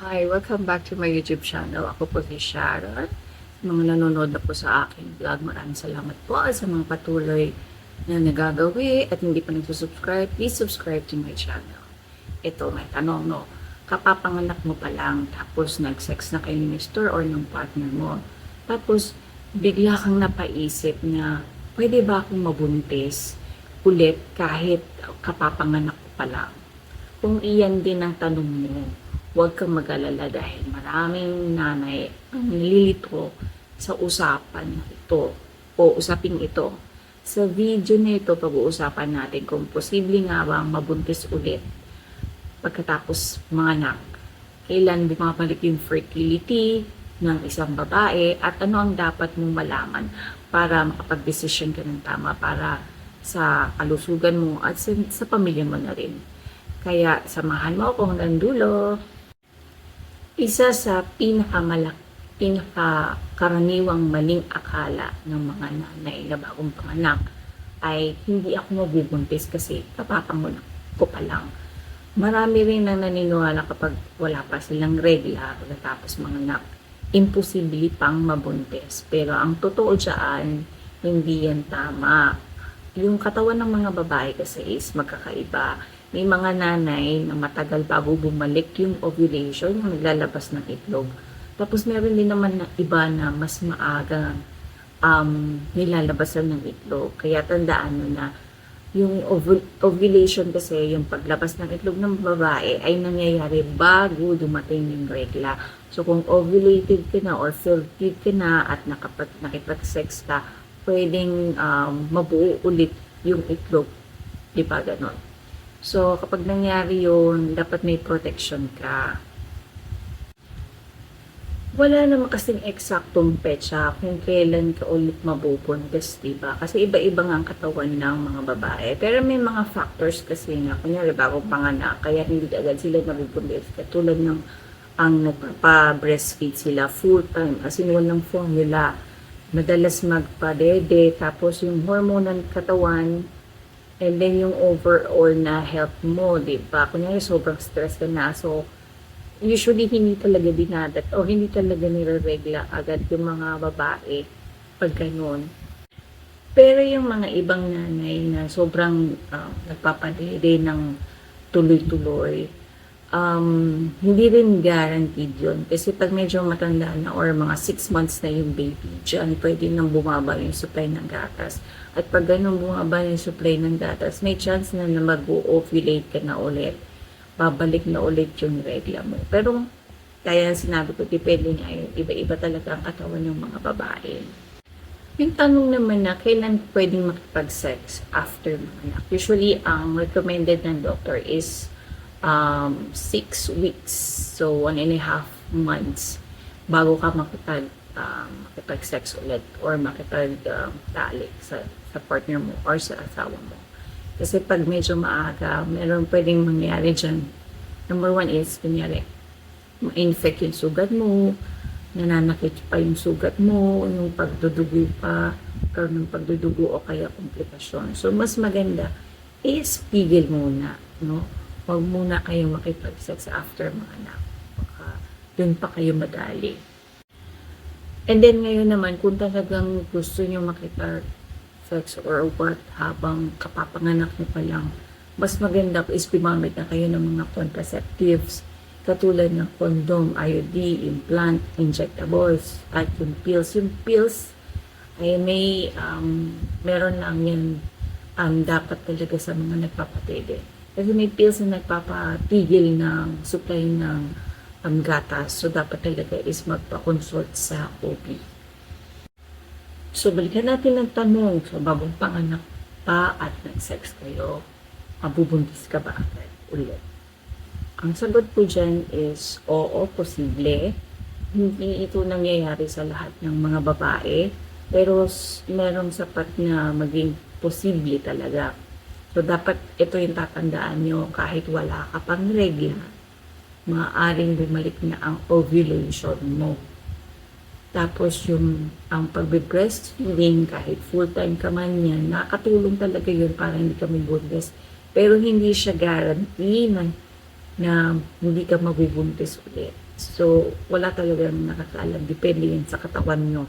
Hi, welcome back to my YouTube channel. Ako po si Sharon. Mga nanonood na po sa aking vlog, maraming salamat po sa mga patuloy na nagagawi at hindi pa nagsusubscribe. Please subscribe to my channel. Ito, may tanong, no? Kapapanganak mo pa lang, tapos nag-sex na kayo ni Mr. or ng partner mo. Tapos, bigla kang napaisip na, pwede ba akong mabuntis ulit kahit kapapanganak ko pa lang? Kung iyan din ang tanong mo, huwag kang mag-alala dahil maraming nanay ang nililito sa usapan ito o usaping ito. Sa video na ito, pag-uusapan natin kung posible nga bang mabuntis ulit pagkatapos manganak. Kailan bumabalik yung fertility ng isang babae at ano ang dapat mong malaman para makapag-desisyon ka ng tama para sa kalusugan mo at sa pamilya mo na rin. Kaya samahan mo ako hanggang dulo. Isa sa pinakakaraniwang maling akala ng mga nanay na bagong panganak ay hindi ako mabubuntis kasi kapapanganak ko pa lang. Marami rin nang naniniwala kapag wala pa silang regla pagkatapos manganak, imposible pang mabuntis. Pero ang totoo dyan, hindi yan tama. Yung katawan ng mga babae kasi is magkakaiba. May mga nanay na matagal bago bumalik yung ovulation, yung naglalabas ng itlog. Tapos meron din naman na iba na mas maaga nilalabasan ng itlog. Kaya tandaan mo na yung ovulation kasi, yung paglabas ng itlog ng babae ay nangyayari bago dumating yung regla. So kung ovulated ka na or fertile ka na at nakipag-sex ka, pwedeng mabuo ulit yung itlog. Di ba ganon? So, kapag nangyari yun, dapat may protection ka. Wala naman kasing eksaktong petsa kung kailan ka ulit mabubuntis, diba? Kasi iba-iba nga ang katawan ng mga babae. Pero may mga factors kasi nga, kunyari bagong panganak, kaya hindi agad sila nabubuntis. Katulad ng ang nagpa-breastfeed sila full time, as in walang formula. Madalas magpa-dede, tapos yung hormone ng katawan, and then yung overall na health mo, di ba? Kunyari, sobrang stress ka na. So, usually, hindi talaga dinadat o hindi talaga nire-regla agad yung mga babae pag ganun. Pero yung mga ibang nanay na sobrang nagpapadede ng tuloy-tuloy, hindi rin guaranteed yun. Kasi pag medyo matanda na or mga 6 months na yung baby, dyan pwede nang bumaba yung supply ng gatas. At pag ganun bumaba yung supply ng gatas, may chance na mag-ovulate ka na ulit. Babalik na ulit yung regla mo. Pero, kaya sinabi ko, depende nga yun. Iba-iba talaga ang katawan ng mga babae. Yung tanong naman na, kailan pwedeng makipag-sex after manganak? Usually, ang recommended ng doctor is 6 weeks. So, 1.5 months bago ka makipag-sex ulit or makipag-talik sa partner mo or sa asawa mo. Kasi pag medyo maaga, meron pwedeng mangyari dyan. Number 1 is, kunyari, ma-infect yung sugat mo, nananakit pa yung sugat mo, yung pagdudugo pa, karoon ng pagdudugo o kaya komplikasyon. So, mas maganda is pigil muna, no? Huwag muna kayo makipag-sex after mga anak. Baka dun pa kayo madali. And then ngayon naman, kung talagang gusto nyo makipag-sex or what habang kapapanganak nyo pa lang, mas maganda is gumamit na kayo ng mga contraceptives katulad ng condom, IUD, implant, injectables, at yung pills. Yung pills ay meron lang yan dapat talaga sa mga nagpapatede. Kasi may pills na nagpapatigil ng supply ng gatas. So, dapat talaga is magpa-consult sa OB. So, balikan natin ang tanong. So, bagong panganak pa at nag-sex kayo, mabubuntis ka ba agad ulit? Ang sagot po dyan is, oo, posible. Hindi ito nangyayari sa lahat ng mga babae. Pero, merong sapat na maging posible talaga. So, dapat ito yung tatandaan nyo kahit wala ka pang regla, maaaring bumalik na ang ovulation mo. Tapos ang pagbe-breastfeeding, kahit full-time ka man yan, nakatulong talaga yun para hindi ka mabuntis. Pero hindi siya guarantee na hindi ka mabubuntis ulit. So, wala talagang nakakaalam. Depende yan sa katawan nyo.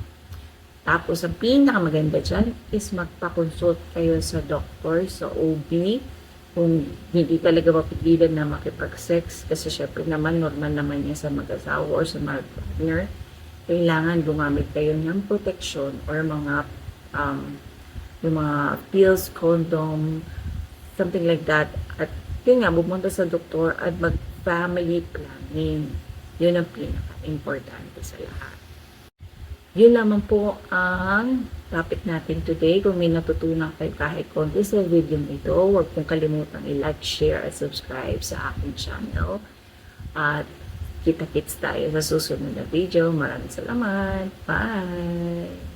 Tapos, ang pinakamaganda dyan is magpa-consult kayo sa doktor, sa OB, kung hindi talaga mapigilan na makipag-sex, kasi syempre naman, normal naman yan sa mag-asawa or sa mga partner, kailangan gumamit kayo ng protection or mga yung mga pills, condom, something like that. At yun nga, bumunta sa doktor at mag-family planning. Yun ang pinaka-importante sa lahat. Yun naman po ang topic natin today. Kung may natutunan kayo kahit konti sa video ito, huwag pong kalimutang i-like, share, at subscribe sa aking channel. At kita-kits tayo sa susunod na video. Maraming salamat. Bye!